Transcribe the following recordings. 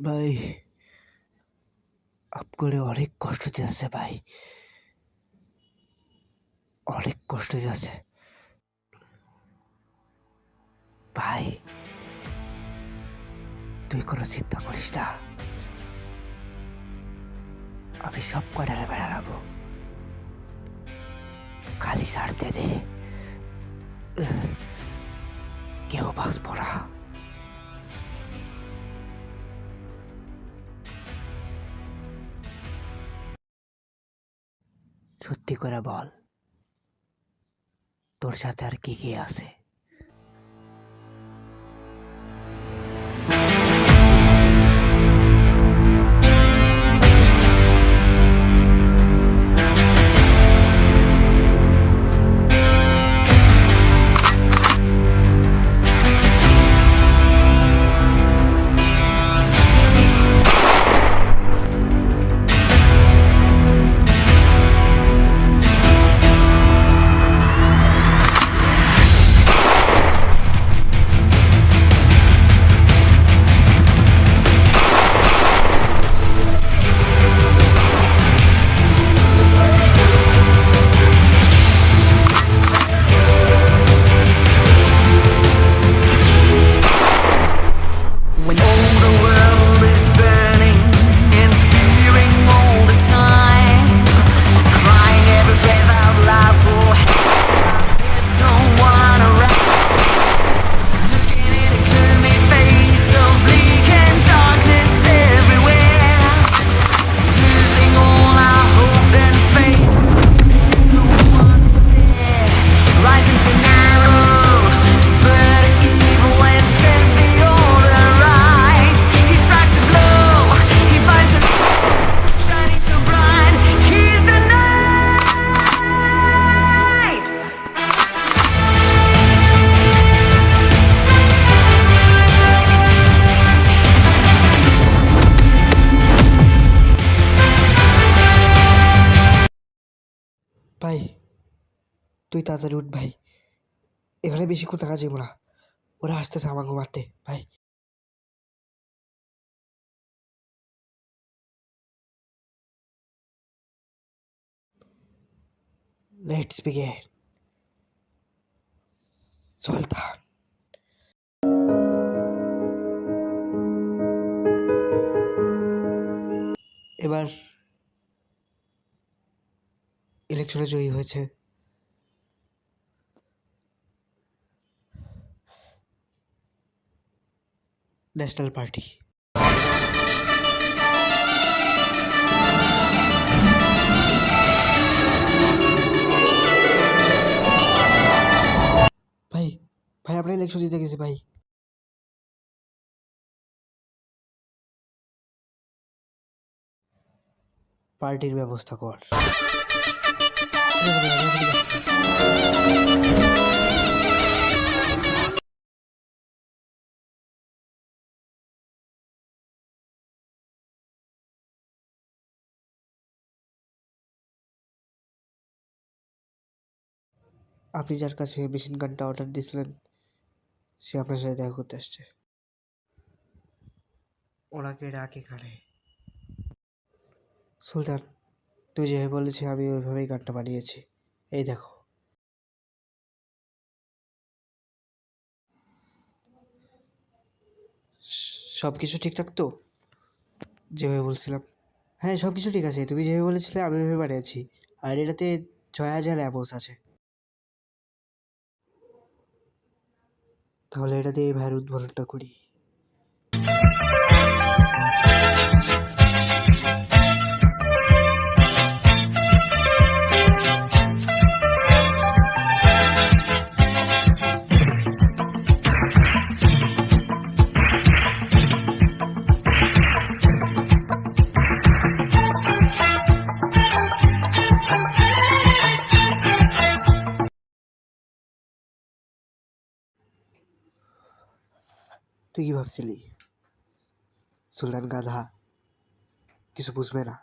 ভাই আপ করে অনেক কষ্ট দিয়েছে ভাই, অনেক কষ্ট দিয়েছে ভাই। তুই কোনো চিন্তা করিস না, আমি সব কটারে বেড়ালাম, খালি ছাড়তে দে, কেউ বাঁচবো না। সত্যি করে বল, তোর সাথে আর কি কি আছে? When all the world is burning and fearing all the time, crying every breath out loud for help, there's no one around. Looking in a gloomy face of bleak and darkness everywhere, losing all our hope and faith. There's no one to dare, rising so narrow to burn evil and set the order right. He strikes a blow, he finds a shining so bright. He's the night. ভাই তুই তাড়াতাড়ি উঠ ভাই, এখানে বেশিক্ষণ থাকা যাবো না, ওরা আসতেছে আমাকে মারতে ভাই। Let's begin. সুলতান, এবার ইলেকশনে জয়ী হয়েছে ন্যাশনাল পার্টি। ভাই ভাই আমরা ইলেকশন জিতে গেছি ভাই। পার্টির ব্যবস্থা কর। ঠিক আছে ভাই, আমি এখনই যাচ্ছি। আপনি যার কাছে মেশিন গানটা অর্ডার দিয়েছিলেন সে আপনার সাথে দেখা করতে আসছে। ওনাকে ডাক এখানে। সুলতান, তুই যেভাবে বলেছি আমি ওইভাবেই গানটা বানিয়েছি, এই দেখো। সব কিছু ঠিকঠাক তো? যেভাবে বলছিলাম? হ্যাঁ সব কিছু ঠিক আছে, তুমি যেভাবে বলেছিলে আমি ওইভাবে বানিয়েছি। আর এটাতে ৬,০০০ অ্যাপলস আছে। তাহলে এটা দিয়ে এই ভাইয়ের উদ্বোধনটা করি। তুই কি ভাবছিলি সুলতান গাধা কিছু বুঝবে না?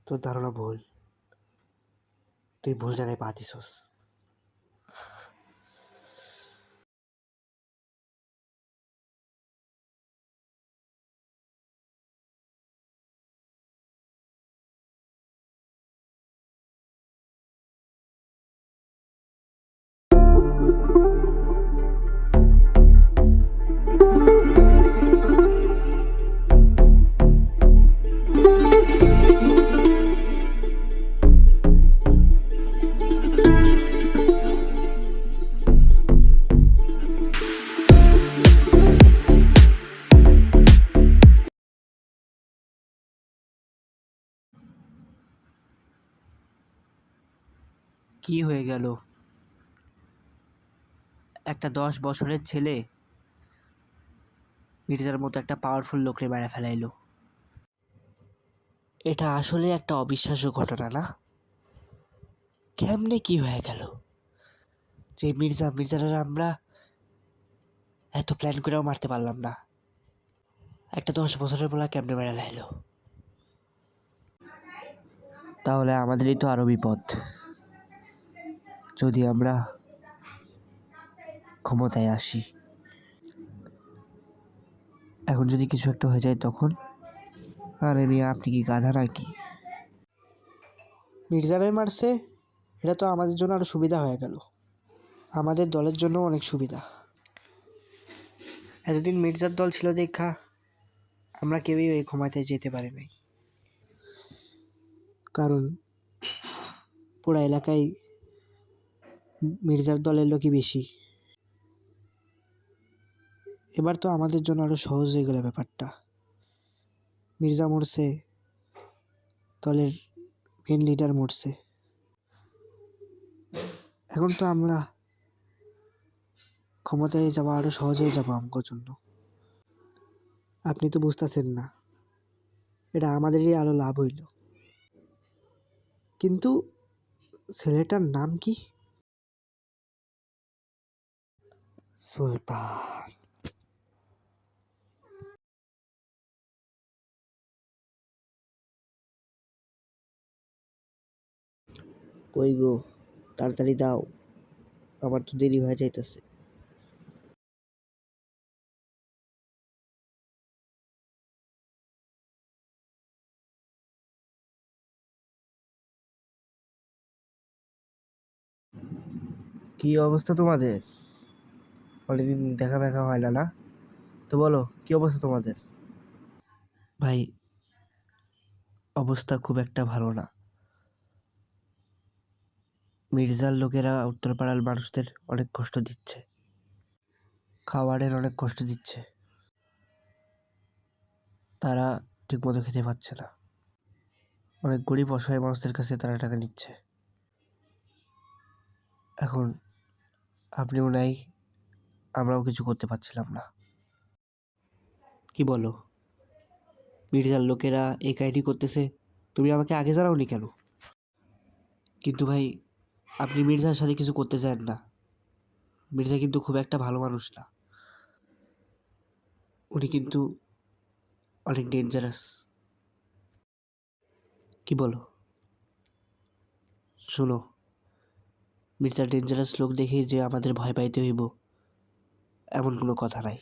তোর ধারণা ভুল, তুই ভুল জায়গায় পা দিছস। কি হয়ে গেল? একটা 10 বছরের ছেলে মির্জার মতো একটা পাওয়ারফুল লোককে মেরে ফেলাইলো। এটা আসলে একটা অবিশ্বাস্য ঘটনা না? কেমনে কি হয়ে গেল যে মির্জারে আমরা এত প্ল্যান করেও মারতে পারলাম না? একটা 10 বছরের পোলা কেমনে মেরে লাইলো? তাহলে আমাদেরই তো আরো বিপদ যদি আমরা ক্ষমতায় আসি। এখন যদি কিছু একটা হয়ে যায় তখন? আরে মিয়া, আপনি কি গাধা নাকি? মির্জারে মারছে, এটা তো আমাদের জন্য আরো সুবিধা হয়ে গেল, আমাদের দলের জন্য অনেক সুবিধা। এতদিন মির্জার দল ছিল দেখা আমরা কেউই ওই ক্ষমতায় যেতে পারি নাই, কারণ পুরা এলাকায় মির্জার দলের লোকই বেশি। এবার তো আমাদের জন্য আরো সহজ হয়ে গেল ব্যাপারটা। মির্জা মরছে, দলের মেন লিডার মরছে, এখন তো আমরা ক্ষমতায় যাওয়া আরো সহজ হয়ে যাবো আমার জন্য। আপনি তো বুঝতেছেন না, এটা আমাদেরই আরো লাভ হইল। কিন্তু ছেলেটার নাম কি? সুলতান। কই গো, তাড়াতাড়ি দাও, আমার তো দেরি হয়ে যাইতেছে। কি অবস্থা তোমাদের? অনেকদিন দেখা দেখা হয় না, না? তো বলো, কি অবস্থা তোমাদের? ভাই, অবস্থা খুব একটা ভালো না। মির্জার লোকেরা উত্তরপাড়ার মানুষদের অনেক কষ্ট দিচ্ছে, খাবারের অনেক কষ্ট দিচ্ছে, তারা ঠিকমতো খেতে পাচ্ছে না। অনেক গরিব অসহায় মানুষদের কাছে তারা টাকা নিচ্ছে। এখন আপনিও নাই, আমরাও কিছু করতে পারছিলাম না। কি বলো? মির্জার লোকেরা এই কাহিনী করতেছে, তুমি আমাকে আগে জানাওনি কেন? কিন্তু ভাই, আপনি মির্জার সাথে কিছু করতে চান না। মির্জা কিন্তু খুব একটা ভালো মানুষ না, উনি কিন্তু অনেক ডেঞ্জারাস। কি বলো? শোনো, মির্জা ডেঞ্জারাস লোক দেখেই যে আমাদের ভয় পাইতে হইব এমন কোনো কথা নাই।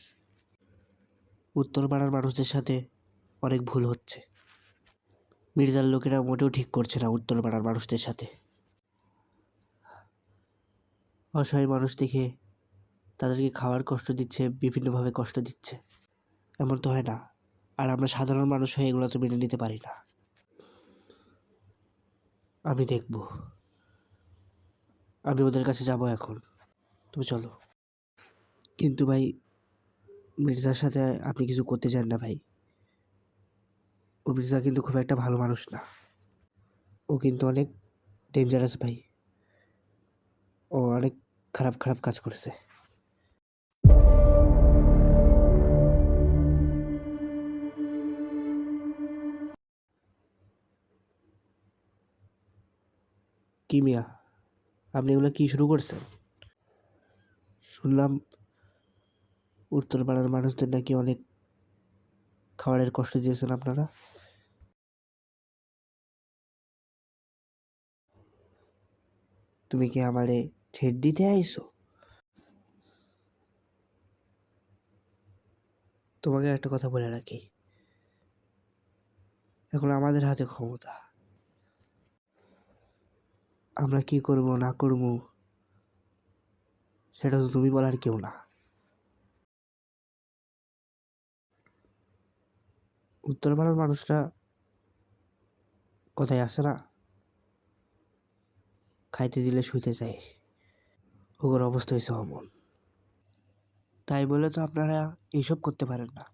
উত্তরপাড়ার মানুষদের সাথে অনেক ভুল হচ্ছে, মির্জার লোকেরা মোটেও ঠিক করছে না উত্তরপাড়ার মানুষদের সাথে। অসহায় মানুষ দেখে তাদেরকে খাওয়ার কষ্ট দিচ্ছে, বিভিন্নভাবে কষ্ট দিচ্ছে, এমন তো হয় না। আর আমরা সাধারণ মানুষ হয়ে এগুলো তো মেনে নিতে পারি না। আমি দেখব, আমি ওদের কাছে যাব এখন, তুমি চলো। কিন্তু ভাই, মির্জার সাথে আপনি কিছু করতে চান না ভাই। ও মির্জা কিন্তু খুব একটা ভালো মানুষ না, ও কিন্তু অনেক ডেঞ্জারাস ভাই, ও অনেক খারাপ খারাপ কাজ করছে। কি মিয়া, আপনি এগুলো কি শুরু করছেন? শুনলাম উত্তরপাড়ার মানুষদের নাকি অনেক খাবারের কষ্ট দিয়েছেন আপনারা। তুমি কি আমারে ছেড় দিতে আইছো? তোমাকে একটা কথা বলে রাখি, এখন আমাদের হাতে ক্ষমতা, আমরা কি করব না করব সেটা তো তুমি বলার কেউ না। উত্তরপাড়ার মানুষরা কথায় আসে না, খাইতে দিলে শুইতে চায়, ওর অবস্থা হয়েছে অমন। তাই বলে তো আপনারা এইসব করতে পারেন না।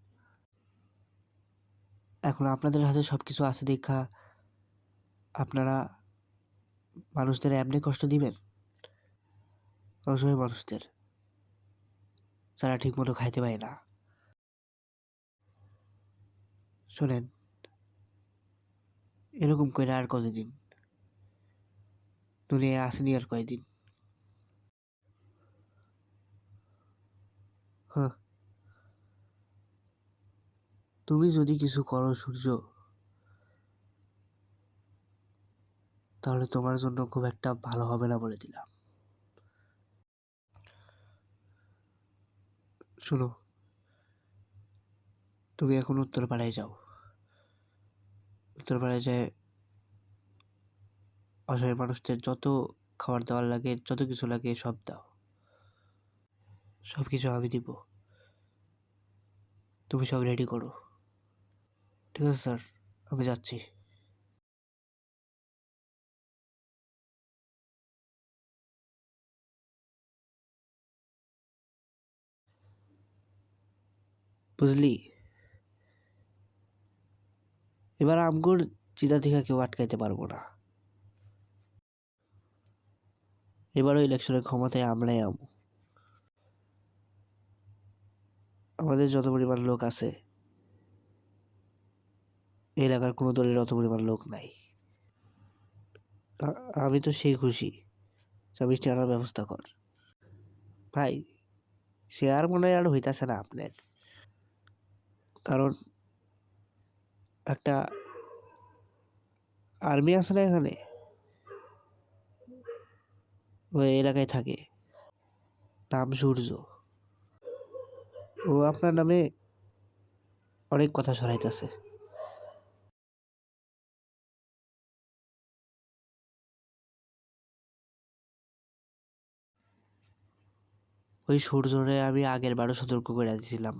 এখন আপনাদের হাতে সব কিছু আছে দেখা আপনারা মানুষদের এমনি কষ্ট দিবেন? অসহায় মানুষদের, যারা ঠিক মতো খাইতে পারে না। শোনেন, এরকম করে আর কতদিন? দুনিয়ায় আসেনি আর কয়দিন? হ্যাঁ, তুমি যদি কিছু করো সূর্য, তাহলে তোমার জন্য খুব একটা ভালো হবে না বলে দিলাম। শোনো, তুমি এখন উত্তরপাড়ায় যাও। উত্তরপাড়ায় যায় অসহায় মানুষদের যত খাবার দাবার লাগে, যত কিছু লাগে সব দাও। সব কিছু আমি দিব। তুমি সব রেডি করো। ঠিক আছে স্যার, আমি যাচ্ছি। বুঝলি, এবার আমগুর চিতা থেকে কেউ আটকাইতে পারবো না। এবারও ইলেকশনের ক্ষমতায় আমরাই আমু। আমাদের যত পরিমাণ লোক আছে, এই এলাকার কোনো দলের অত পরিমাণ লোক নাই। আমি তো সেই খুশি। 24টি আনার ব্যবস্থা কর ভাই। শেয়ার মনে হয় আর হইতাছে না আপনার, কারণ একটা আর্মি আছে না এখানে, ওই এলাকায় থাকে, নাম সূর্য। ও আপনার নামে অনেক কথা ছড়াইতেছে। ওই সূর্যরে আমি আগের বারও সতর্ক করে দিয়েছিলাম,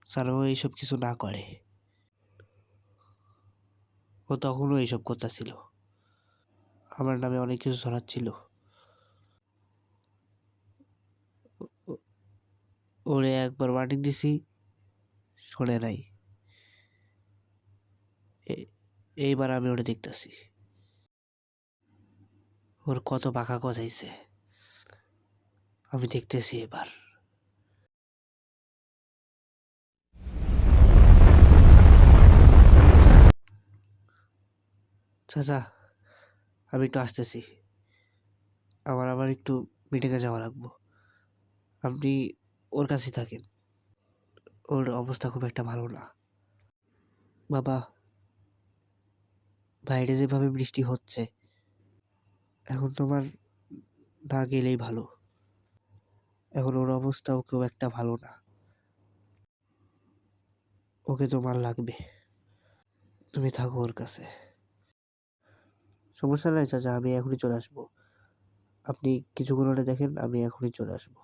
যেন ও এইসব কিছু না করে। ও তখনও এইসব করতেছিল, আমার নামে অনেক কিছু ছড়াচ্ছিল। ও- ওরে একবার ওয়ার্নিং দিছি, শোনে নাই। এইবার আমি ওরে দেখতেছি, ওর কত পাখা গজাইছে আমি দেখতেছি এবার। চাচা, আমি একটু আসতেছি, আমার আবার একটু মিটিংয়ে যাওয়া লাগবো। আপনি ওর কাছেই থাকেন, ওর অবস্থা খুব একটা ভালো না। বাবা, বাইরে যেভাবে বৃষ্টি হচ্ছে, এখন তোমার না গেলেই ভালো। এখন ওর অবস্থাও খুব একটা ভালো না, ওকে তোমার লাগবে। তুমি থাকো ওর কাছে। সমস্যা নাই চাচা, আমি এখনই চলে আসবো। আপনি কিছুক্ষণ ওটা দেখেন, আমি এখনই চলে আসবো।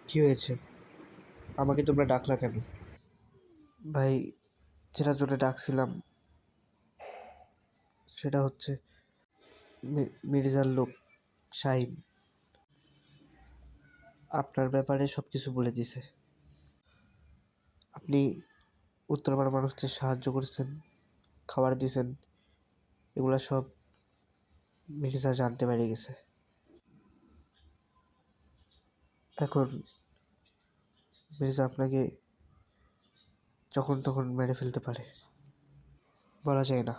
কি হয়েছে? আমাকে তোমরা ডাকলা কেন? ভাই, যেটা জন্য ডাকছিলাম সেটা হচ্ছে মির্জার লোক শাহিন আপনার ব্যাপারে সব কিছু বলে দিছে। আপনি উত্তরপাড়ার মানুষদের সাহায্য করেছেন, খাবার দিয়েছেন, এগুলা সব মির্জা জানতে পেরে গেছে। এখন মির্জা আপনাকে যখন তখন মেরে ফেলতে পারে, বলা যায় না।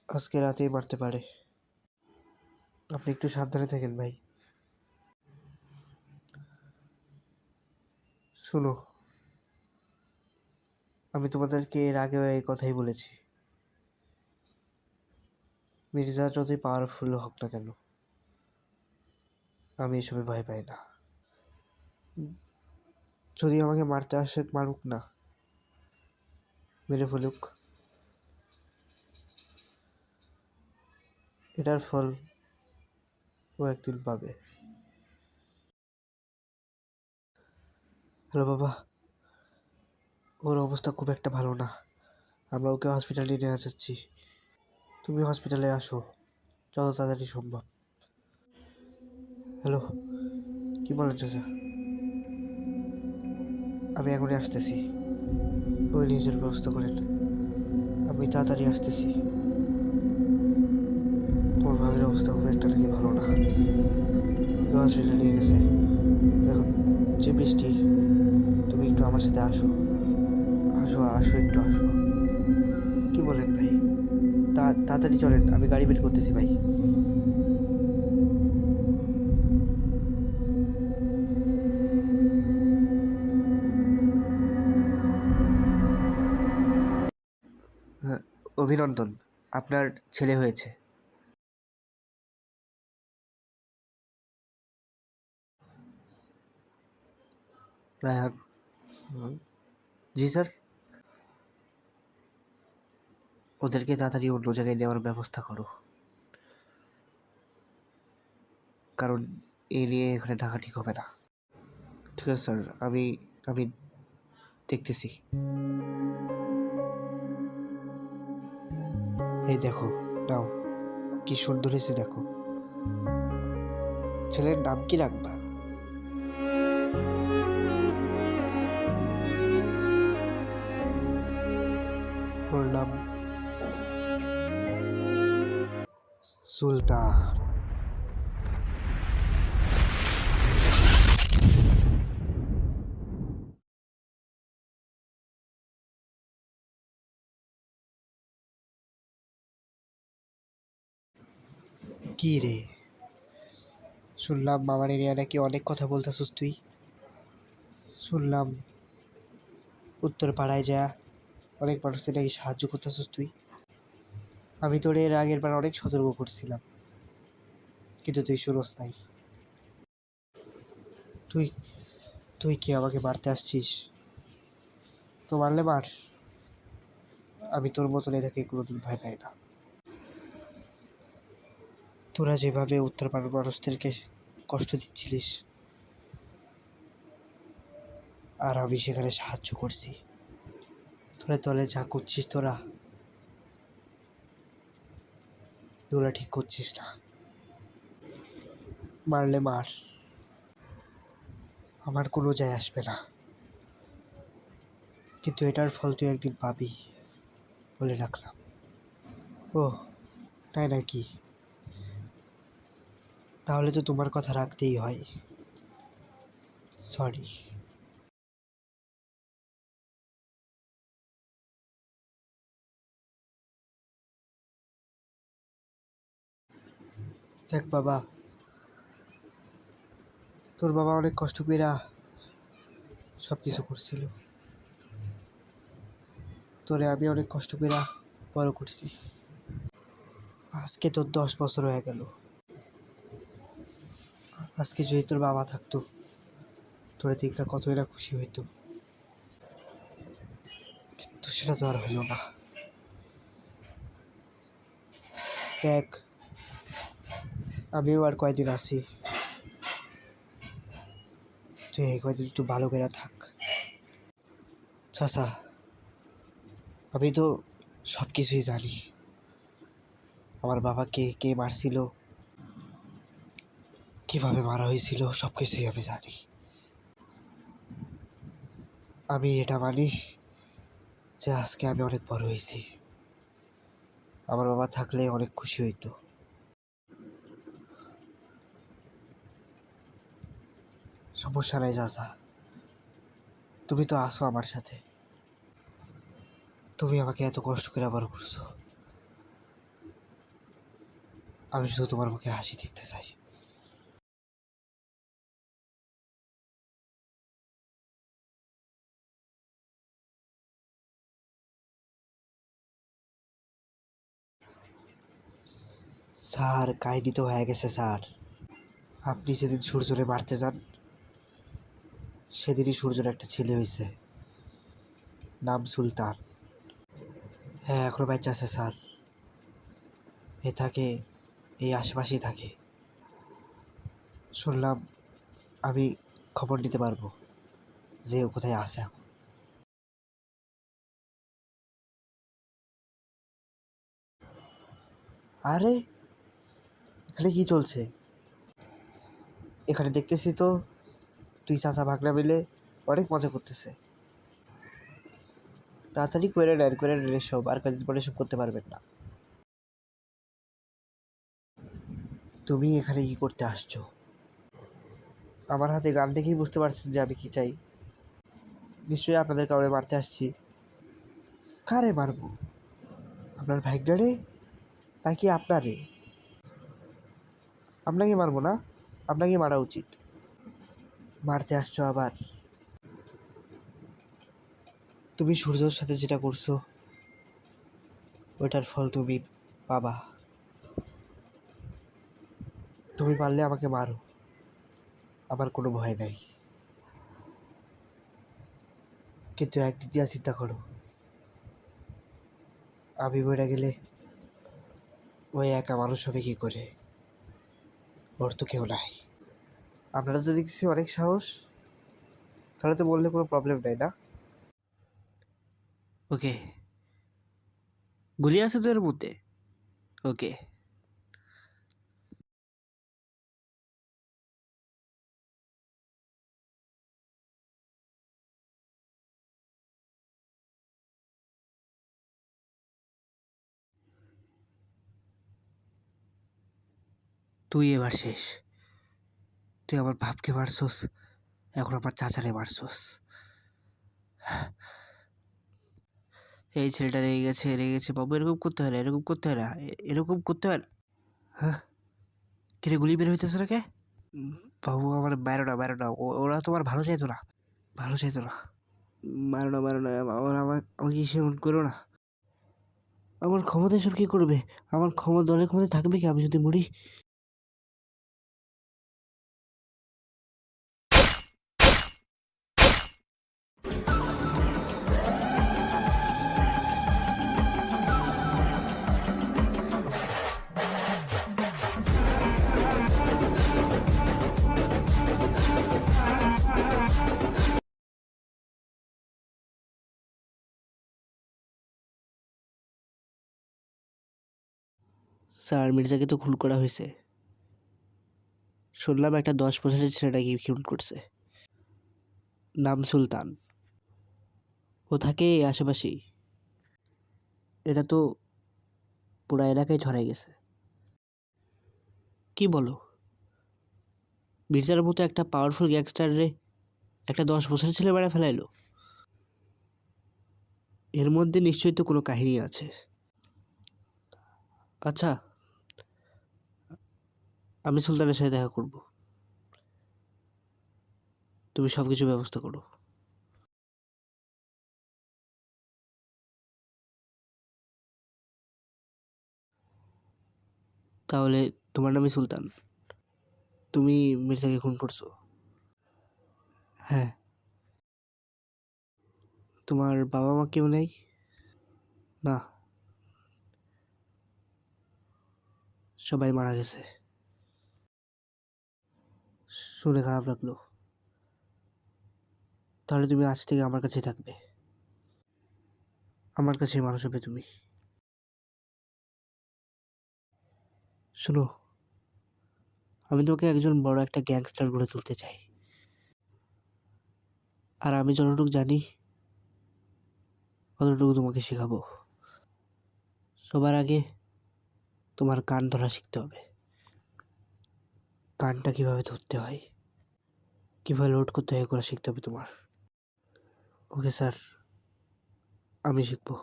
আজকে রাতেই মারতে পারে। আপনি একটু সাবধানে থাকেন ভাই। শুনো, আমি তোমাদেরকে এর আগেও এই কথাই বলেছি, মির্জা যতই পাওয়ারফুল হোক না কেন, আমি এসবে ভয় পাই না। যদি আমাকে মারতে আসে, মারুক না, মেরে ফেলুক, এটার ফল ও একদিন পাবে। হ্যালো বাবা, ওর অবস্থা খুব একটা ভালো না, আমরা ওকে হসপিটালে নিয়ে যাচ্ছি। তুমি হসপিটালে আসো যত তাড়াতাড়ি সম্ভব। হ্যালো, কি বলেন চাচা? আমি এখনই আসতেছি। ওই নিজের ব্যবস্থা করেন, আমি তাড়াতাড়ি আসতেছি। তোমার ভাবির অবস্থা খুব একটা নাকি ভালো না, ওকে হসপিটালে নিয়ে গেছে। এখন যে বৃষ্টি, তুমি একটু আমার সাথে আসো। আসো আসো, একটু আসো। কি বলেন ভাই? তাড়াতাড়ি চলেন, আমি গাড়ি বের করতেছি ভাই। হ্যাঁ, অভিনন্দন, আপনার ছেলে হয়েছে। রায়হান। জি স্যার। ওদেরকে তাড়াতাড়ি অন্য জায়গায় নেওয়ার ব্যবস্থা করো, কারণ এই নিয়ে এখানে থাকা ঠিক হবে না। ঠিক আছে স্যার, আমি আমি দেখতেছি। এই দেখো, নাও, কি সুন্দর হয়েছে দেখো। ছেলের নাম কি রাখবা? ওর নাম সুলতান। কি রে, শুনলাম মামার এরিয়া নাকি অনেক কথা বলতেছিস তুই। শুনলাম উত্তর পাড়ায় যা অনেক মানুষদের নাকি সাহায্য করতেছিস তুই। আমি তোর এর আগের বার অনেক সতর্ক করছিলাম, কিন্তু তুই শুনোস নাই। তুই তুই কি আমাকে মারতে আসছিস? তো মারলে মার, আমি তোর মতন এদেরকে কোনোদিন ভয় পাই না। তোরা যেভাবে উত্তর পাড়ার মানুষদেরকে কষ্ট দিচ্ছিলিস, আর আমি সেখানে সাহায্য করছি। তোরা দলে যা করছিস, তোরা এগুলো ঠিক করছিস না। মারলে মার, আমার কোনো যায় আসবে না, কিন্তু এটার ফল তুই একদিন পাবি, বলে রাখলাম। ও, তাই নাকি? তাহলে তো তোমার কথা রাখতেই হয়। সরি। দেখ বাবা, তোর বাবা অনেক কষ্ট কইরা সব কিছু করছিল, তোরে আমি অনেক কষ্ট কইরা বড় করছি। আজকে তোর 10 বছর হয়ে গেল। আজকে যদি তোর বাবা থাকতো, তোরে দেখা কতই না খুশি হইতো, কিন্তু সেটা তো আর হইল না। দেখ, আমিও আর কয়দিন আছি, তুই এই কয়দিন একটু ভালো করে থাক। চাচা, আমি তো সব কিছুই জানি। আমার বাবাকে কে মারছিল, কিভাবে মারা হয়েছিল, সব কিছুই আমি জানি। আমি এটা মানি যে আজকে আমি অনেক বড় হয়েছি। আমার বাবা থাকলে অনেক খুশি হইতো। সমস্যা নাই চাচা, তুমি তো আসো আমার সাথে। তুমি আমাকে এত কষ্ট করে বড় করছো, আমি শুধু তোমার মুখে হাসি দেখতে চাই। স্যার, কাহিনী তো হয়ে গেছে স্যার। আপনি যেদিন সূর্যরে মারতে যান, সেদিনই সূর্যর একটা ছেলে হয়েছে, নাম সুলতান। হ্যাঁ, এখনো বাচ্চা আছে স্যার। এ থাকে, এই আশেপাশেই থাকে। শুনলাম, আমি খবর নিতে পারবো যে ও কোথায় আছে এখন। আরে, এখানে কি চলছে? এখানে দেখতেছি তো তুই চাচা ভাগনা মিলে অনেক মজা করতেছে। তাড়াতাড়ি করে নেন এসব, আর কদিন পরে এসব করতে পারবেন না। তুমি এখানে কি করতে আসছো? আমার হাতে গান দেখেই বুঝতে পারছেন যে আমি কি চাই। নিশ্চয়ই আপনাদের কাউরে মারতে আসছি। কারে মারবো? আপনার ভাইগনারে নাকি আপনারে? আপনাকে মারবো না, আপনাকে মারা উচিত। মারতে আসছো আবার? তুমি সূর্যর সাথে যেটা করছো ওইটার ফল তুমি পাবা। তুমি পারলে আমাকে মারো, আমার কোনো ভয় নাই। কিন্তু একদিক দিয়া চিন্তা করো, আমি মরে গেলে ওই একা মানুষ হবে কি করে? ওর তো কেউ নাই। আপনারা তো দেখছি অনেক সাহস, তাহলে তো বললে কোনো প্রবলেম নাই না? ওকে, গুলি আছে তো এর মধ্যে। ওকে, তুই এবার শেষ। তুই আমার বাপকে মারছস, এখন আমার চাচারে মারছস। এই ছেলেটা রেগে গেছে বাবু, এরকম করতে হয় না, এরকম করতে হয় না, এরকম করতে হয় না। হ্যাঁ, কিরে গুলি বের হইতেছে না কে? বাবু আমার মারো না, মারো না, ওরা তোমার ভালো চাইতো না, ভালো চাইতো না। মারো না, মারো না, আমাকে সেমন করো না। আমার ক্ষমতা এসব কী করবে? আমার দলের ক্ষমতা থাকবে কি আমি যদি মরি? স্যার, মির্জাকে তো খুন করা হয়েছে। শুনলাম একটা 10 বছরের ছেলেটাকে খুন করছে, নাম সুলতান। ও থাকে এই আশেপাশেই। এটা তো পুরা এলাকায় ছড়াই গেছে। কি বলো? মির্জার মতো একটা পাওয়ারফুল গ্যাংস্টার রে একটা 10 বছরের ছেলে মেরে ফেলাইলো? এর মধ্যে নিশ্চয়ই তো কোনো কাহিনী আছে। আচ্ছা, আমি সুলতানের সাথে দেখা করব, তুমি সব কিছু ব্যবস্থা করো। তাহলে তোমার নামই সুলতান? তুমি মির্জাকে খুন করছো? হ্যাঁ। তোমার বাবা মা কেউ নেই? না, সবাই মারা গেছে। শুনে খারাপ লাগলো। তাহলে তুমি আজ থেকে আমার কাছেই থাকবে, আমার কাছেই মানুষ হবে তুমি। শোনো, আমি তোমাকে একজন বড় একটা গ্যাংস্টার গড়ে তুলতে চাই। আর আমি যতটুকু জানি অতটুকু তোমাকে শেখাবো। সবার আগে তোমার কান ধরা শিখতে হবে। কানটা কিভাবে ধরতে হয়, কিভাবে লোড করতে হয় এগুলো শিখতে হবে তোমার। ওকে স্যার, আমি শিখবো।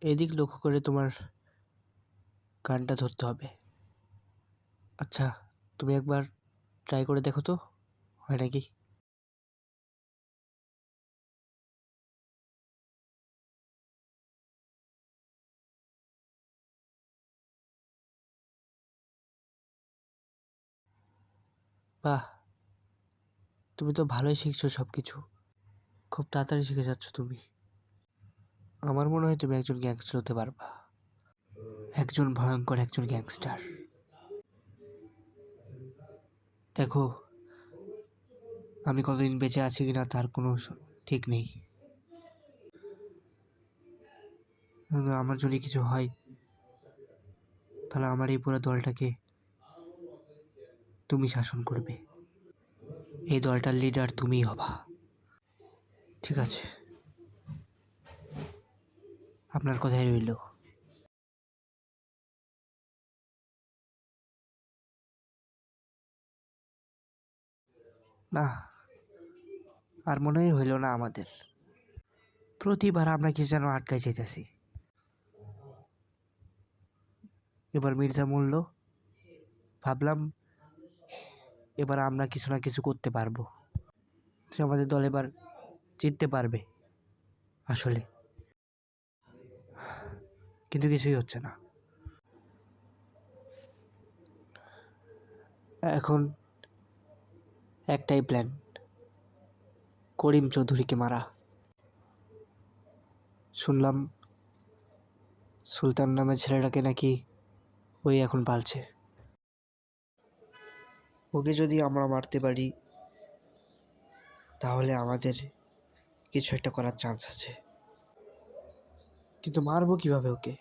এদিক লক্ষ্য করে তোমার কানটা ধরতে হবে। আচ্ছা, তুমি একবার ট্রাই করে দেখো তো, হয় নাকি? বাহ, তুমি তো ভালোই শিখছো সব কিছু, খুব তাড়াতাড়ি শিখে যাচ্ছ তুমি। আমার মনে হয় তুমি একজন গ্যাংস্টার হতে পারবা, একজন ভয়ঙ্কর একজন গ্যাংস্টার। দেখো, আমি কতদিন বেঁচে আছি কিনা তার কোনো ঠিক নেই। কিন্তু আমার যদি কিছু হয় তাহলে আমার এই পুরো দলটাকে তুমি শাসন করবে, এই দলটার লিডার তুমিই হবা। ঠিক আছে? আপনার কথাই রইল। না, আর মনে হইল না আমাদের। প্রতিবার আমরা কি যেন আটকাই যেতেছি। এবার মির্জা মরল, ভাবলাম এবার আমরা কিছু না কিছু করতে পারবো, সে আমাদের দল এবার জিততে পারবে আসলে। কিন্তু কিছুই হচ্ছে না। এখন একটাই প্ল্যান, করিম চৌধুরীকে মারা। শুনলাম সুলতান নামের ছেলেটাকে নাকি ওই এখন পালছে। ওকে যদি আমরা মারতে পারি তাহলে আমাদের কিছু একটা করার চান্স আছে। কিন্তু মারবো কিভাবে ওকে?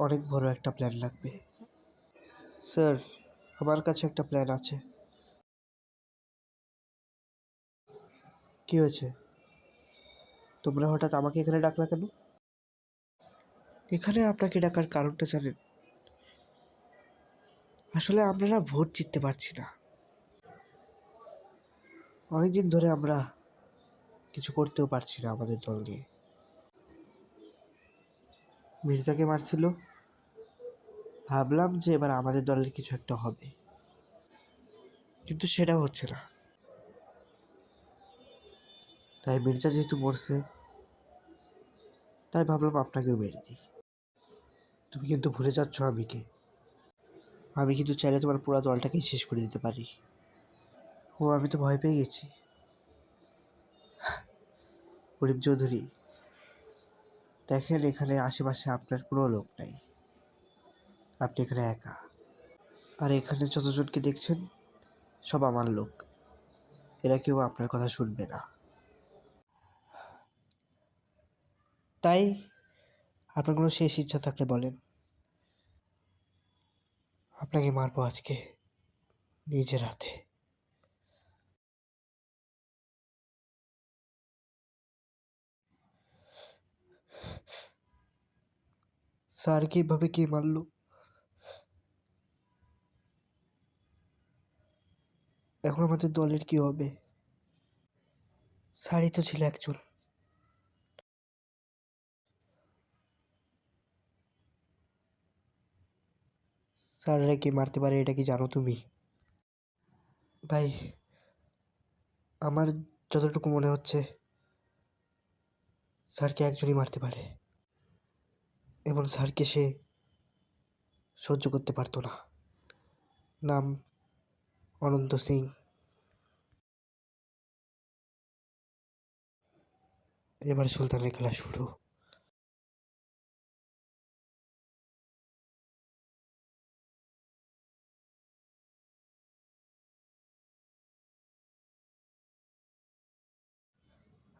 অনেক বড় একটা প্ল্যান লাগবে। স্যার, আমার কাছে একটা প্ল্যান আছে। কি হয়েছে? তোমরা হঠাৎ আমাকে এখানে ডাকলা কেন? এখানে আপনাকে ডাকার কারণটা জানেন? আসলে আপনারা ভোট জিততে পারছি না। অনেকদিন ধরে আমরা কিছু করতেও পারছি না আমাদের দল নিয়ে। মির্জাকে মারছিল, ভাবলাম যে এবার আমাদের দলের কিছু একটা হবে, কিন্তু সেটাও হচ্ছে না। তাই মির্জা যেহেতু মরছে, তাই ভাবলাম আপনাকেও মেরে দিই। তুমি কিন্তু ভুলে যাচ্ছ আমি কে। আমি কিন্তু চাইলে তোমার পুরো দলটাকেই শেষ করে দিতে পারি। ও, আমি তো ভয় পেয়ে গেছি। করিম চৌধুরী, দেখেন এখানে আশেপাশে আপনার কোনো লোক নাই, আপনি এখানে একা। আর এখানে যতজনকে দেখছেন সব আমার লোক, এরা কেউ আপনার কথা শুনবে না। তাই আপনার কোনো শেষ ইচ্ছা থাকলে বলেন, আপনাকে মারবো আজকে নিজের হাতে। স্যার কিভাবে কে মারলো? এখন আমাদের দলের কি হবে? স্যারই তো ছিল একজন। স্যাররা কে মারতে পারে এটা কি জানো তুমি? ভাই, আমার যতটুকু মনে হচ্ছে স্যারকে একজনই মারতে পারে, এবং স্যারকে সে সহ্য করতে পারতো না। নাম অনন্ত সিং। এবার সুলতানের খেলা শুরু।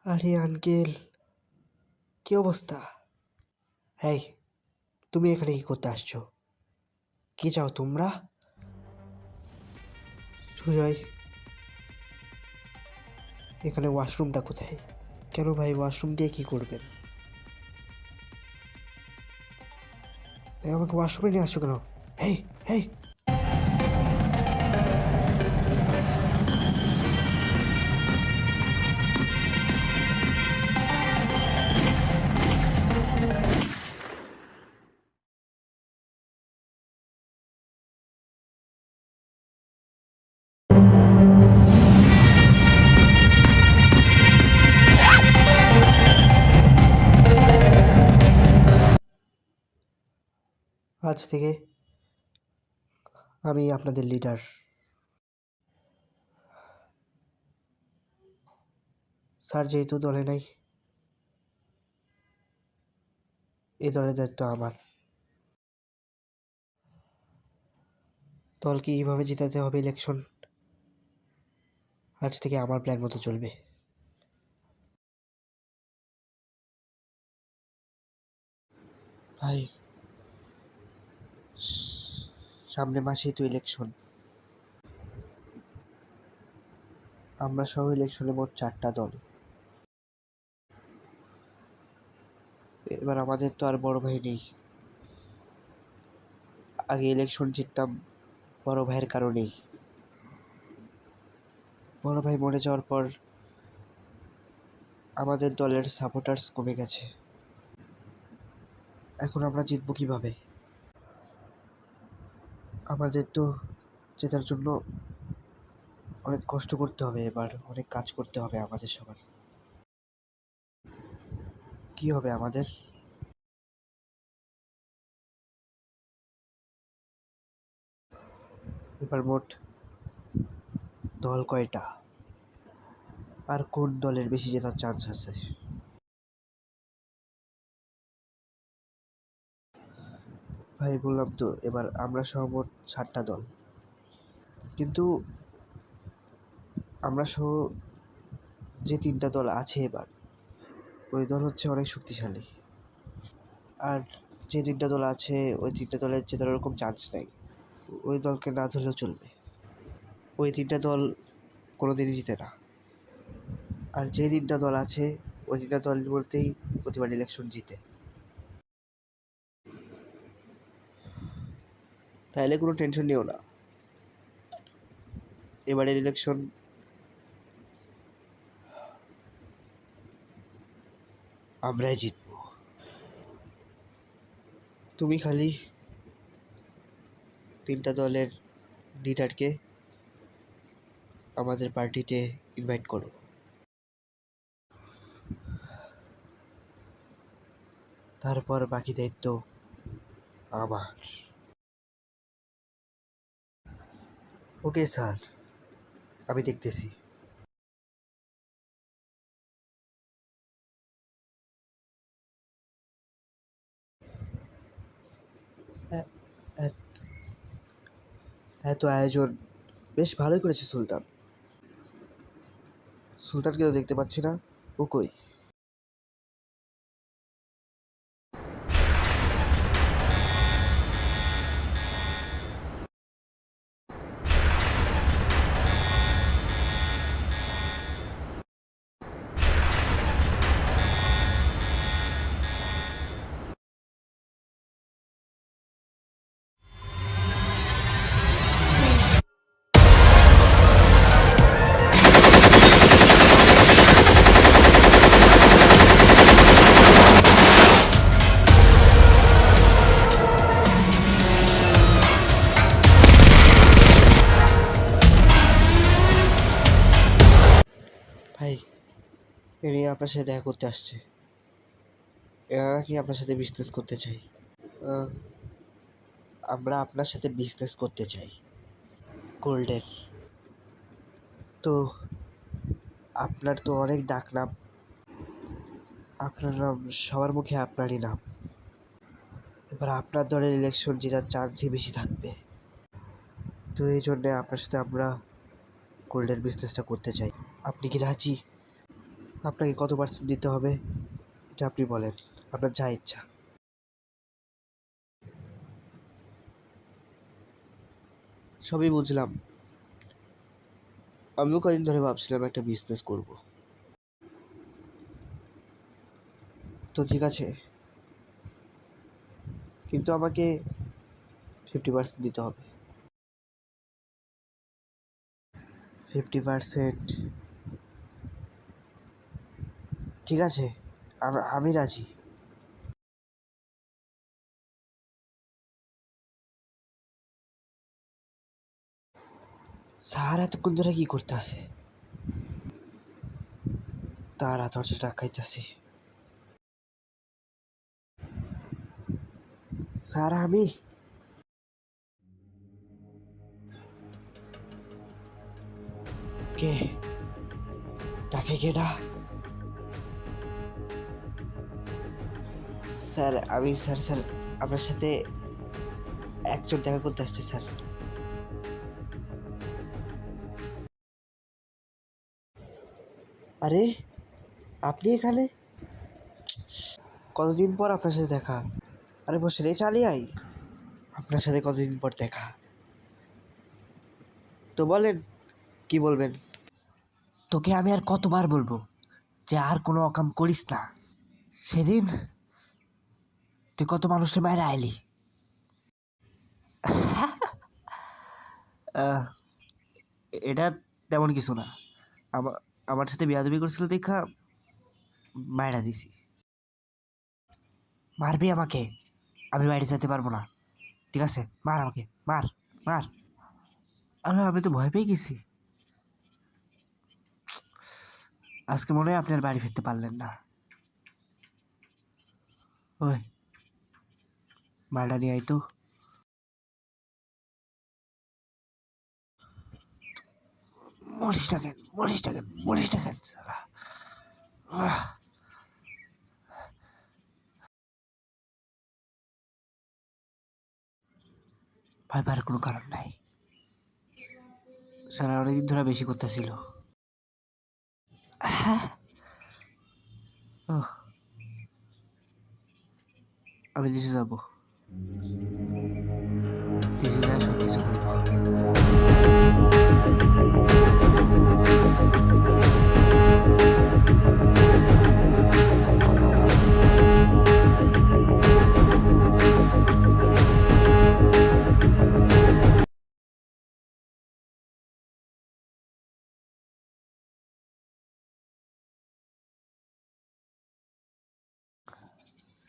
আরে আঙ্কেল, কি অবস্থা? এই, তুমি এখানে কি করতে আসছো? কি চাও তোমরা? সুজয়, এখানে ওয়াশরুমটা কোথায়? কেন ভাই, ওয়াশরুম দিয়ে কি করবেন? আমাকে ওয়াশরুমে নিয়ে আসছো কেন? হেই হেই, আজ থেকে আমি আপনাদের লিডার। স্যার যেহেতু দলে নাই, এই দলের দায়িত্ব আমার। দলকে এইভাবে জেতাতে হবে ইলেকশন, আজ থেকে আমার প্ল্যান মতো চলবে। ভাই, সামনের মাসেই তো ইলেকশন। আমরা সহ ইলেকশনে মোট 4টা দল। এবার আমাদের তো আর বড় ভাই নেই। আগে ইলেকশন জিততাম বড় ভাইয়ের কারণেই। বড় ভাই মরে যাওয়ার পর আমাদের দলের সাপোর্টার্স কমে গেছে। এখন আমরা জিতবো কিভাবে? আমাদের তো জেতার জন্য অনেক কষ্ট করতে হবে, এবার অনেক কাজ করতে হবে আমাদের সবার। কি হবে আমাদের? এবার মোট দল কয়টা, আর কোন দলের বেশি জেতার চান্স আছে? ভাই বললাম তো, এবার আমরা সহ মোট 7টা দল, কিন্তু আমরা সহ যে 3টা দল আছে এবার, ওই দল হচ্ছে অনেক শক্তিশালী। আর যে 3টা দল আছে ওই 3টা দলের জেতার ওরকম চান্স নাই। ওই দলকে না ধরলেও চলবে। ওই 3টা দল কোনোদিনই জিতে না। আর যে 3টা দল আছে ওই 3টা দল বলতেই প্রতিবার ইলেকশন জিতে। তাইলে কোনো টেনশন নিও না, এবারের ইলেকশন আমরাই জিতবো। তুমি খালি 3টা দলের লিডারকে আমাদের পার্টিতে ইনভাইট করো। তারপর বাকি দায়িত্ব আমার। ওকে স্যার, আমি দেখতেছি। এ- এ- এত আয়োজন বেশ ভালোই করেছে সুলতান। সুলতানকে তো দেখতে পাচ্ছি না, ও কই? ভাই, এ নিয়ে আপনার সাথে দেখা করতে আসছে। এরা নাকি আপনার সাথে বিজনেস করতে চাই। আহ, আমরা আপনার সাথে বিজনেস করতে চাই গোল্ডের। তো আপনার তো অনেক ডাকনাম, আপনার নাম সবার মুখে, আপনারই নাম। এবার আপনার দলের ইলেকশন জেতার চান্সই বেশি থাকবে। তো এই জন্যে আপনার সাথে আমরা গোল্ডের বিজনেসটা করতে চাই। আপনি কি রাজি? আপনাকে কত পার্সেন্ট দিতে হবে এটা আপনি বলেন, আপনার যা ইচ্ছা। সবই বুঝলাম, আমিও কদিন ধরে ভাবছিলাম একটা বিজনেস করব। তো ঠিক আছে, কিন্তু আমাকে 50% দিতে হবে। 50%? ঠিক আছে, আমি রাজি। স্যার এতক্ষণ ধরে কি করতে আছে? তারা দরজাটা খাইতেছি। স্যার আমি কে? ডাকে কে না? স্যার আমি, স্যার আপনার সাথে একজন দেখা করতে আসছে স্যার। আরে আপনি এখানে? কতদিন পর আপনার সাথে দেখা। আরে বসে রে, চালিয়ে আই। আপনার সাথে কতদিন পর দেখা, তো বলেন কি বলবেন। তোকে আমি আর কতবার বলবো যে আর কোনো অকাম করিস না। সেদিন তুই কত মানুষকে মায়ের আইলি? এটা তেমন কিছু না, আমার আমার সাথে বেয়াদবি করছিল দেখা মায়েরা দিছি। মারবি আমাকে? আমি বাইরে যেতে পারবো না, ঠিক আছে? মার আমাকে, মার মার। আরে আমি তো ভয় পেয়ে গেছি। আজকে মনে হয় আপনি আর বাড়ি ফিরতে পারলেন না। ওই মালটা নিয়ে আয় তো। মরিস না কেন শালা? আহ! ভয় পাওয়ার কোনো কারণ নাই। সারা অনেকদিন ধরে বেশি করতেছিল। হ্যাঁ, ওহ, আমি দেশে যাবো, দেশে যায় সব কিছু করবো।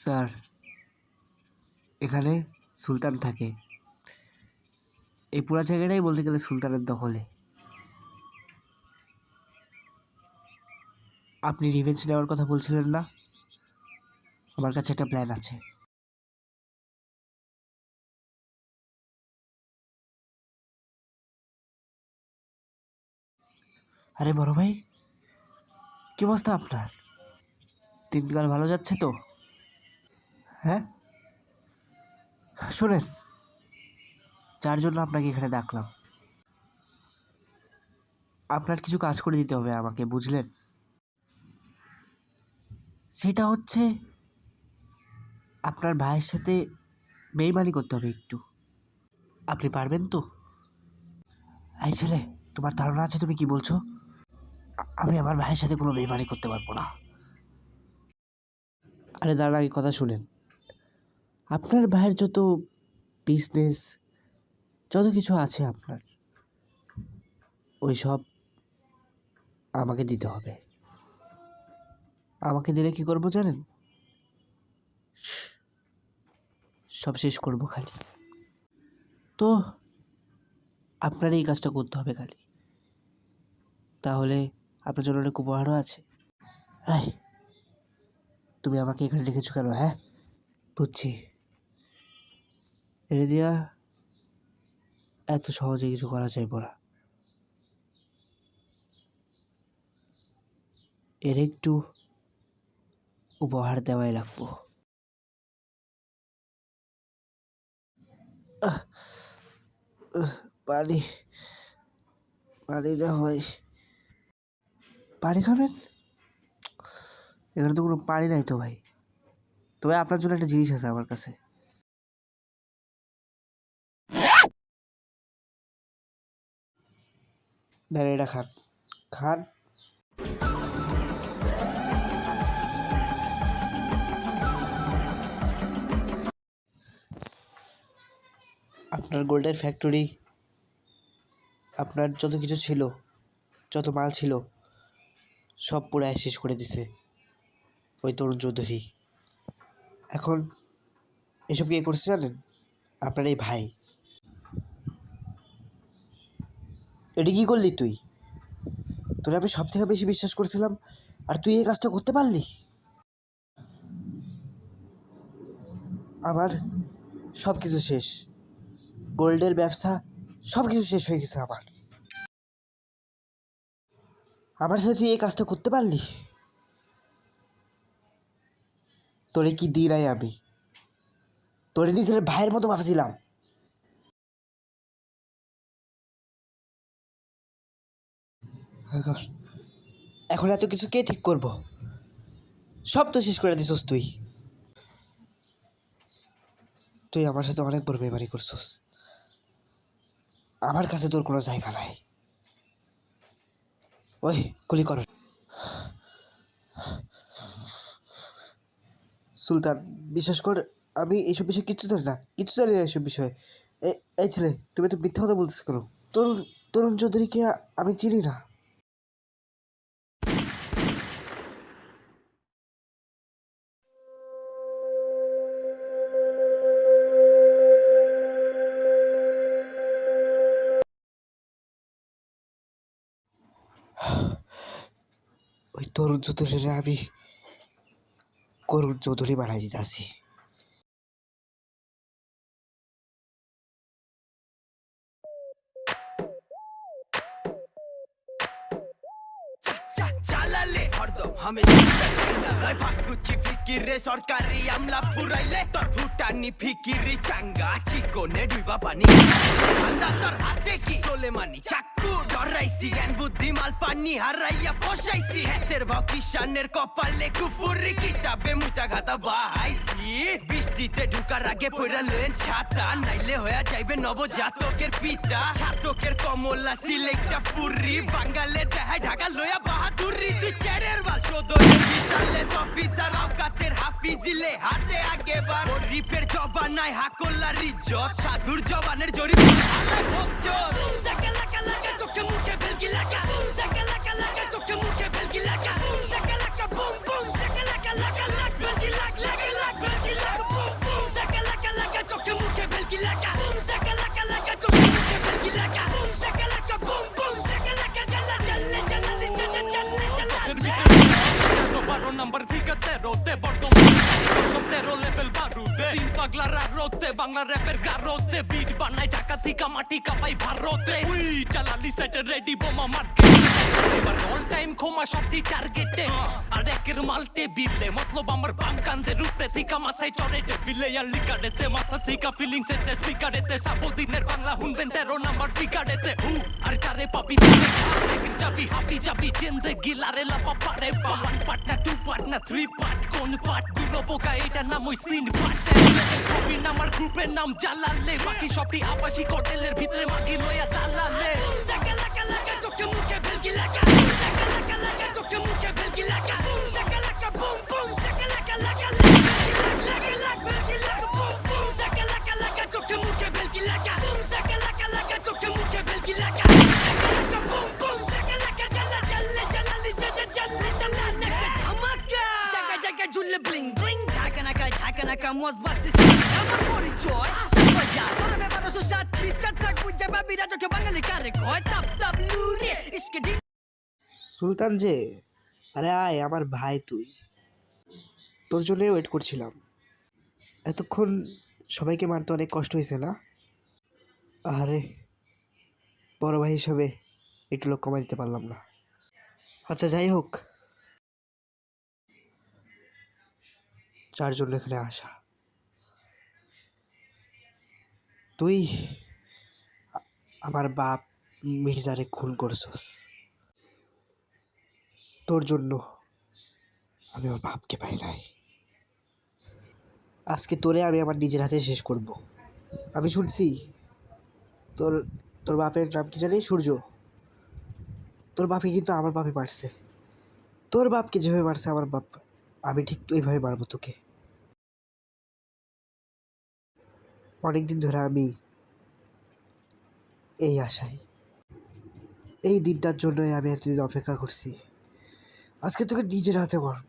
স্যার, এখানে সুলতান থাকে। এই পুরা জায়গাটাই বলতে গেলে সুলতানের দখলে। আপনি রিভেঞ্জ নেওয়ার কথা বলছিলেন না? আমার কাছে একটা প্ল্যান আছে। আরে বড় ভাই, কি অবস্থা আপনার? দিনকাল ভালো যাচ্ছে তো? হ্যাঁ, শোনেন, যার জন্য আপনাকে এখানে ডাকলাম, আপনার কিছু কাজ করে দিতে হবে আমাকে, বুঝলেন? সেটা হচ্ছে আপনার ভাইয়ের সাথে বেইমানি করতে হবে একটু। আপনি পারবেন তো? এই ছেলে, তোমার ধারণা আছে তুমি কি বলছো? আমি আমার ভাইয়ের সাথে কোনো বেইমানি করতে পারবো না। আরে তার আগে কথা শুনেন। আপনার ভাইয়ের যত বিজনেস, যত কিছু আছে আপনার, ওই সব আমাকে দিতে হবে। আমাকে দিলে কি করবো জানেন? সব শেষ করবো খালি। তো আপনার এই কাজটা করতে হবে খালি। তাহলে আপনার জন্য অনেক উপহারও আছে। এই, তুমি আমাকে এখানে রেখেছো কেন? হ্যাঁ, বুঝছি। এনে দিয়া এত সহজে কিছু করা যাইব না। এর একটু উপহার দেওয়াই লাগবো। আহ, পানি, পানি না হয়। পানি খাবেন? এখানে তো কোনো পানি নাই তো ভাই। তবে আপনার জন্য একটা জিনিস আছে আমার কাছে। দেন এটা খান, খান। আপনার গোল্ডের ফ্যাক্টরি, আপনার যত কিছু ছিল, যত মাল ছিল, সব পুরাই শেষ করে দিছে ওই তরুণ চৌধুরী। এখন এসব কে করছে জানেন? আপনার এই ভাই। এটা কি করলি তুই? তোরে আমি সব থেকে বেশি বিশ্বাস করছিলাম, আর তুই এই কাজটা করতে পারলি? আমার সব কিছু শেষ, গোল্ডের ব্যবসা সব কিছু শেষ হয়ে গেছে আমার। আমার সাথে তুই এই কাজটা করতে পারলি? তোরে কি দিই নাই আমি? তোরে নিজের ভাইয়ের মতো ভাবছিলাম। এখন এত কিছু কে ঠিক করবো? সব তো শেষ করে দিছস তুই। তুই আমার সাথে অনেক বড় বেমানি করছস। আমার কাছে তোর কোনো জায়গা নাই। ওই গুলি কর। সুলতান, বিশ্বাস কর, আমি এইসব বিষয়ে কিচ্ছু জানি না, কিচ্ছু জানি না এইসব বিষয়ে। এই ছেলে, তুমি তো মিথ্যা কথা বলতেছো কেন? তরুণ তরুণ চৌধুরীকে আমি চিনি না। ওই তরুণ চৌধুরীরে আমি করুণ চৌধুরী বানাই দিতে আসি। চালালে হরদম হামেশা লয় ভাগুচি ফিকিরে সরকারি আমলা পুরাইলে তোর ভুটানি ফিকিরি চাঙ্গা চিকনে ডুইবা পানি ঠান্ডা তোর হাতে কি সোলেমানি চাকু ডরাইছি জ্ঞান বুদ্ধি মাল পানি হারাইয়া বসাইছি হাতের ভাও কিষানের কপালে কুফুরি কিতাবে মুইতা ঘাতা বাহাইছি বৃষ্টিতে ঢুকার আগে পয়রা লেন ছাতা নাইলে হয়ে যাইবে নবজাতকের পিতা ছাতকের কমলা সিলেক্টা পুরি বাঙালে দেখায় ঢাকা লয়া বাহাদুরি তুই চেরের বাল সদরে বিশালে অফিসার আওকাতের হাফিজিলে হাতে আগে বার রিপের জবানায় হাকল্লার ইজ্জত সাধুর জবানের জরিপ হালা ভোগচোর বুম শাকালাকা লাগা চোখে মুখে ভেলকি লাগা বুম শাকালাকা লাগা চোখে মুখে ভেলকি লাগা broom Shakalaka boom boom Shakalaka লাগা লাগ ভেলকি লাগ লাগ লাগ ভেলকি লাগ বুম বুম শাকালাকা লাগা চোখে মুখে ভেলকি লাগা বুম শাকালাকা লাগা চোখে মুখে ভেলকি লাগা broom Shakalaka boom boom Shakalaka চালা চালে চালালি চালা চালে চালা 12 নাম্বার ফিগাতে রোতে বর্তমান তেরো লেভেল বারুদে তিন পাগলার আরোতে বাংলা র্যাপের গারোতে বিট বানাই ঢাকা থেকে মাটি কাপাই ভারতে উই চালালি সেটে রেডি বোমা মার্কেট এবার অল টাইম খোমা সবটি টার্গেটে আর একের মালতে বিলে মতলব আমার বাম কান্দে রূপে থিকা মাথায় চড়ে টেবিলে আর লিকারেতে মাথা থিকা ফিলিংস এতে স্পিকারেতে সাবদিনের বাংলা শুনবেন 13 নাম্বার ফিগারেতে হু আর কারে পাবি দেখের চাবি হাবি চাবি চেন্দে গিলারে লাপা পারে ওয়ান পার্ট না টু পার্ট না থ্রি পার্ট কোন পার্ট দুলো বোকা এটা নাম ওই সিন পার্ট ছবি নামার গ্রুপের নাম জালালে বাকি সবটি আবাসিক হোটেলের ভিতরে মাগি লইয়া দালালে শাকালাকা লাগা চোখে মুখে ভেলকি লাগা শাকালাকা লাগা চোখে মুখে ভেলকি লাগা শাকালাকা বুম বুম শাকালাকা লাগা লাগ লাগ ভেলকি লাগা বুম বুম শাকালাকা লাগা চোখে মুখে ভেলকি লাগা বুম শাকালাকা লাগা চোখে মুখে ভেলকি লাগা শাকালাকা বুম বুম শাকালাকা চালা চালে চালালি চালা চালে চালা ধামাকা জায়গা জায়গা ঝুলে ব্লিং ব্লিং ঝাঁকানাকা মোজ বাসিস আমার পরিচয় সাপয়া তোর ব্যাপার সাথী চাতাক বুঝা বাবি রাজকে বাঙালি কারে কয় তাপ তাপ লুরে ইসকে সুলতান যে, আরে আয় আমার ভাই, তুই তোর জন্য ওয়েট করছিলাম। এতক্ষণ সবাইকে মারতে অনেক কষ্ট হয়েছে না? আরে বড় ভাই হিসাবে একটু লোক কমাই দিতে পারলাম না। আচ্ছা যাই হোক, যার জন্য এখানে আসা, তুই আমার বাপ মির্জারে খুন করছস। তোর জন্য আমি আমার বাপকে পাই নাই। আজকে তোরে আমি আমার নিজের হাতে শেষ করব। আমি শুনছি তোর তোর বাপের নাম কি জানি, সূর্য। তোর বাপে কিন্তু আমার বাপে মারছে। তোর বাপকে যেভাবে মারছে আমার বাপ, আমি ঠিক তো এইভাবে মারবো তোকে। অনেকদিন ধরে আমি এই আশায়, এই দিনটার জন্যই আমি এতদিন অপেক্ষা করছি। আজকে তোকে নিজের হাতে মারব।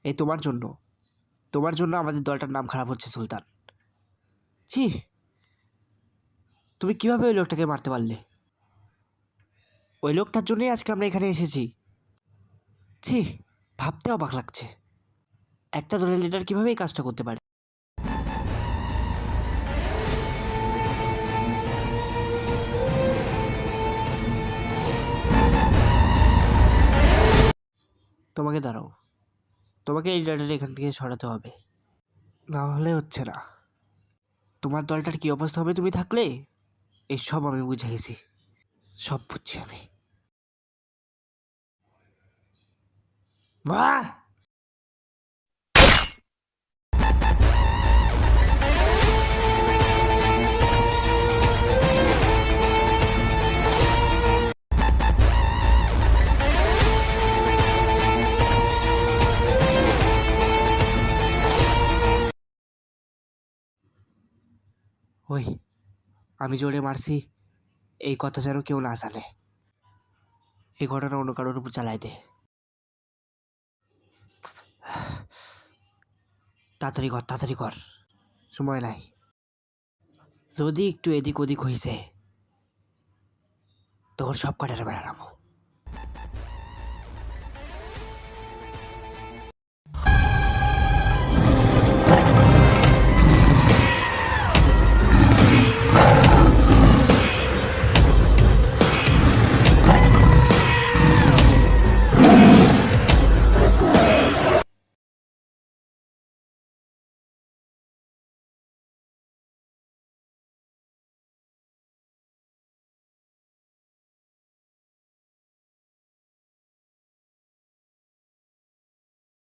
এই তোমার জন্য আমাদের দলটার নাম খারাপ হচ্ছে সুলতান। ছি, তুমি কিভাবে ওই লোকটাকে মারতে পারলে? ওই লোকটার জন্যই আজকে আমরা এখানে এসেছি। ছি, ভাবতে অবাক লাগছে একটা দলের লিডার কিভাবে এই কাজটা করতে পারে। তোমাকে দাঁড়াও, তোমাকে এই লিডারটা এখান থেকে সরাতে হবে, না হলে হচ্ছে না। তোমার দলটার কি অবস্থা হবে তুমি থাকলে, এই সব আমি বুঝে গেছি, সব বুঝছি আমি। বাহ! ওই, আমি জোরে মারছি এই কথা যেন কেউ না জানে। এই ঘটনা অন্য কারোর উপর চালাই দে। তাড়াতাড়ি কর, সময় নাই। যদি একটু এদিক ওদিক হয়েছে তখন সব কাটারে বেড়ালাম।